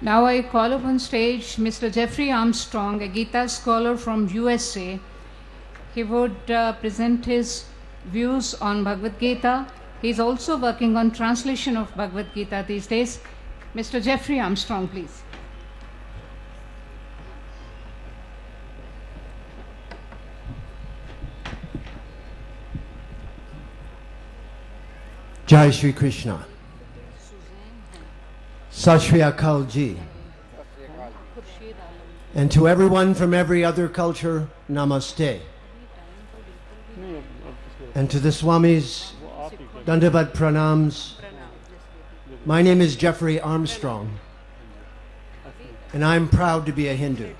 Now I call upon stage Mr. Jeffrey Armstrong, a Gita scholar from USA. He would present his views on Bhagavad Gita. He's also working on translation of Bhagavad Gita these days. Mr. Jeffrey Armstrong, please. Jai Shri Krishna. Sat Shri Akal Ji. And to everyone from every other culture, namaste. And to the Swamis, Dandavat Pranams. My name is Jeffrey Armstrong, and I'm proud to be a Hindu.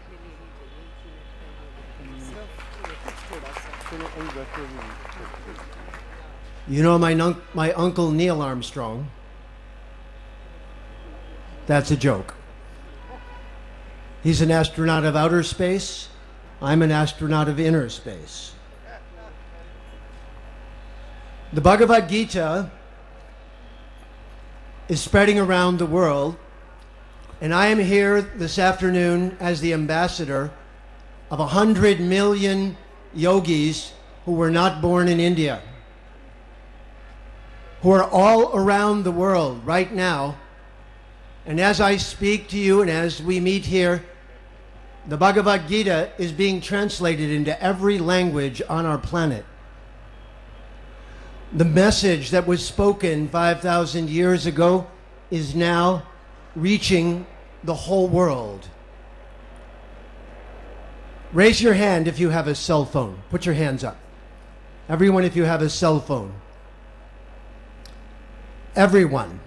You know my uncle Neil Armstrong? That's a joke. He's an astronaut of outer space. I'm an astronaut of inner space. The Bhagavad Gita is spreading around the world, and I am here this afternoon as the ambassador of 100 million yogis who were not born in India, who are all around the world right now. And as I speak to you and as we meet here, the Bhagavad Gita is being translated into every language on our planet. The message that was spoken 5,000 years ago is now reaching the whole world. Raise your hand if you have a cell phone. Put your hands up. Everyone, if you have a cell phone. Everyone.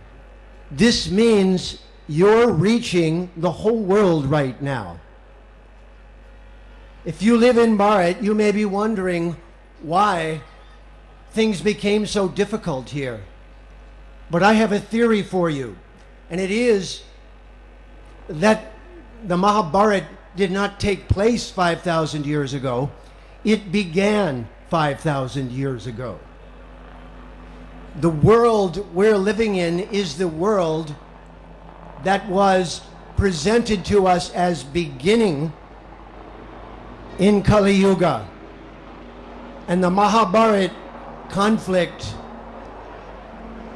This means you're reaching the whole world right now. If you live in Bharat, you may be wondering why things became so difficult here. But I have a theory for you, and it is that the Mahabharata did not take place 5,000 years ago. It began 5,000 years ago. The world we're living in is the world that was presented to us as beginning in Kali Yuga. And the Mahabharata conflict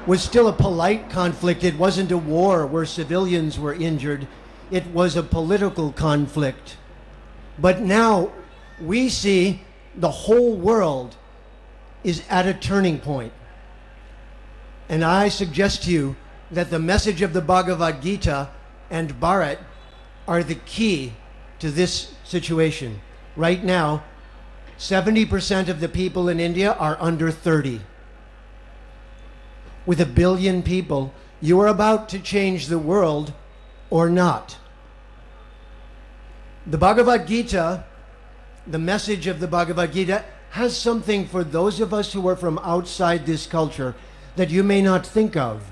was still a polite conflict. It wasn't a war where civilians were injured. It was a political conflict. But now we see the whole world is at a turning point. And I suggest to you that the message of the Bhagavad Gita and Bharat are the key to this situation. Right now, 70% of the people in India are under 30. With 1 billion people, you are about to change the world or not. The Bhagavad Gita, the message of the Bhagavad Gita, has something for those of us who are from outside this culture that you may not think of.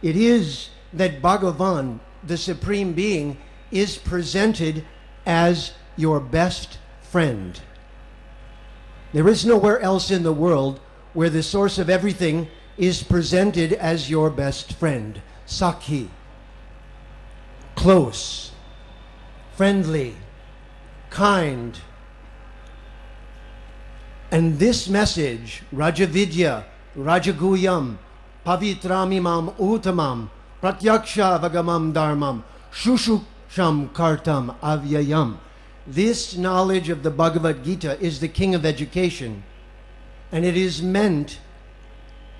It is that Bhagavan, the Supreme Being, is presented as your best friend. There is nowhere else in the world where the source of everything is presented as your best friend. Sakhi. Close. Friendly. Kind. And this message, Rajavidya, Rajaguyam, Pavitramimam Uttamam, Pratyaksha Vagamam Dharmam, Shushuksham Kartam Avyayam. This knowledge of the Bhagavad Gita is the king of education, and it is meant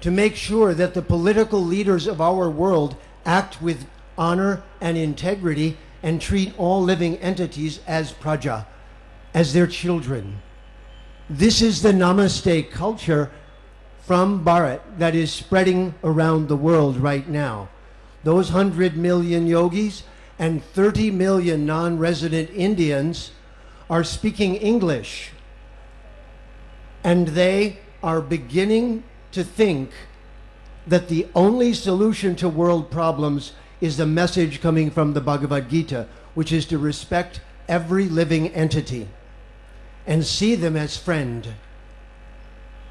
to make sure that the political leaders of our world act with honor and integrity and treat all living entities as praja, as their children. This is the Namaste culture from Bharat that is spreading around the world right now. Those 100 million yogis and 30 million non-resident Indians are speaking English, and they are beginning to think that the only solution to world problems is the message coming from the Bhagavad Gita, which is to respect every living entity and see them as friend.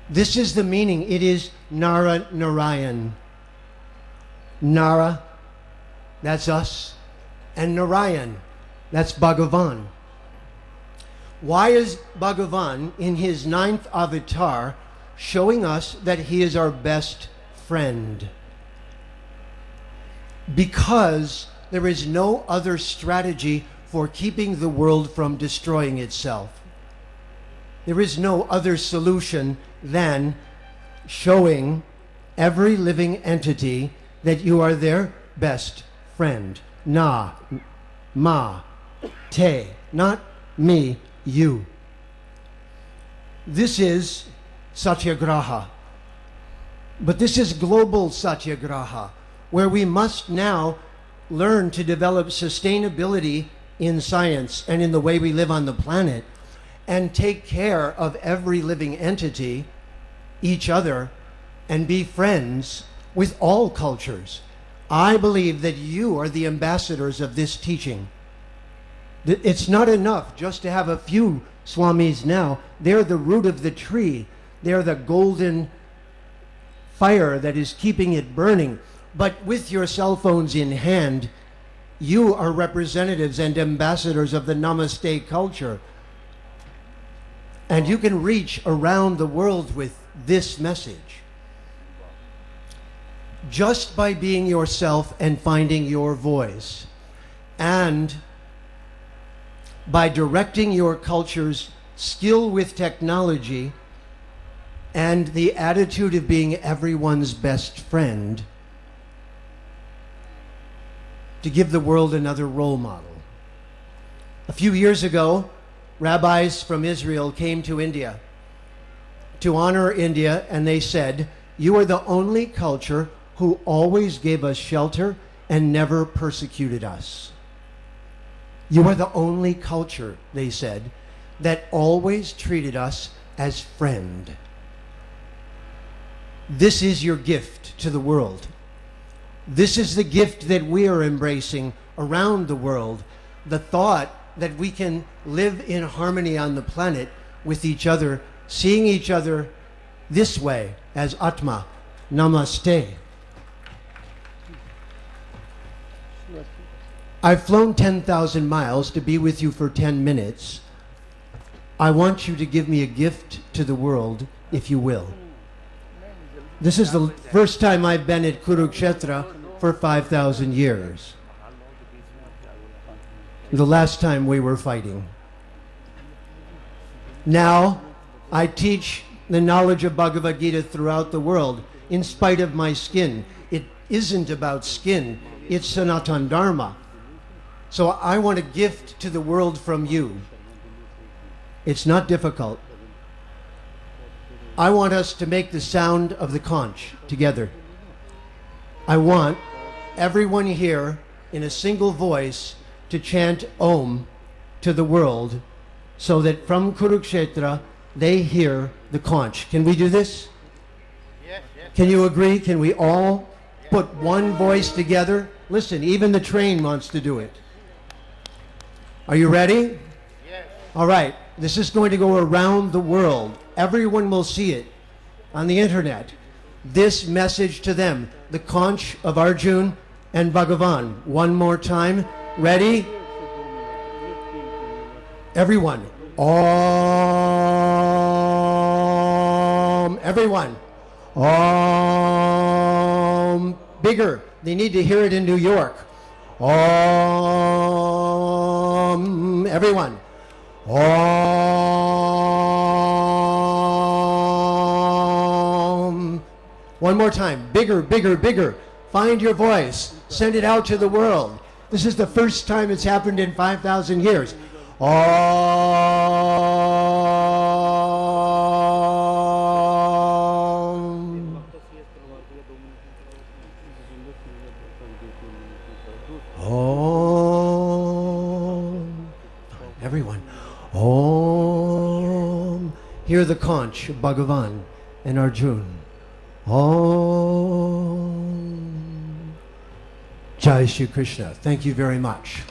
This is the meaning. It is Nara Narayan. Nara, that's us. and Narayan. That's Bhagavan. Why is Bhagavan in his 9th avatar showing us that he is our best friend? Because there is no other strategy for keeping the world from destroying itself. There is no other solution than showing every living entity that you are their best friend. Na, ma, te, not me, you. This is satyagraha. But this is global satyagraha, where we must now learn to develop sustainability in science and in the way we live on the planet, and take care of every living entity, each other, and be friends with all cultures. I believe that you are the ambassadors of this teaching. It's not enough just to have a few Swamis now. They're the root of the tree. They're the golden fire that is keeping it burning. But with your cell phones in hand, you are representatives and ambassadors of the Namaste culture. And you can reach around the world with this message. Just by being yourself and finding your voice, and by directing your culture's skill with technology and the attitude of being everyone's best friend, to give the world another role model. A few years ago, rabbis from Israel came to India to honor India, and they said, "You are the only culture who always gave us shelter and never persecuted us. You are the only culture," they said, "that always treated us as friend." This is your gift to the world. This is the gift that we are embracing around the world. The thought that we can live in harmony on the planet with each other, seeing each other this way as Atma. Namaste. I've flown 10,000 miles to be with you for 10 minutes. I want you to give me a gift to the world, if you will. This is the first time I've been at Kurukshetra for 5,000 years. The last time we were fighting. Now, I teach the knowledge of Bhagavad Gita throughout the world, in spite of my skin. It isn't about skin, it's Sanatana Dharma. So I want a gift to the world from you. It's not difficult. I want us to make the sound of the conch together. I want everyone here in a single voice to chant Om to the world, so that from Kurukshetra they hear the conch. Can we do this? Yes, yes. Can you agree? Can we all put one voice together? Listen, even the train wants to do it. Are you ready? Yes. All right. This is going to go around the world. Everyone will see it on the internet. This message to them, the conch of Arjun and Bhagavan. One more time. Ready? Everyone. Om. Everyone. Om. Bigger. They need to hear it in New York. Om. Everyone. Om. One more time. Bigger, bigger, bigger. Find your voice. Send it out to the world. This is the first time it's happened in 5,000 years. Om. Om. Everyone. Om. Hear the conch of Bhagavan and Arjun. Om. Jai Shri Krishna. Thank you very much.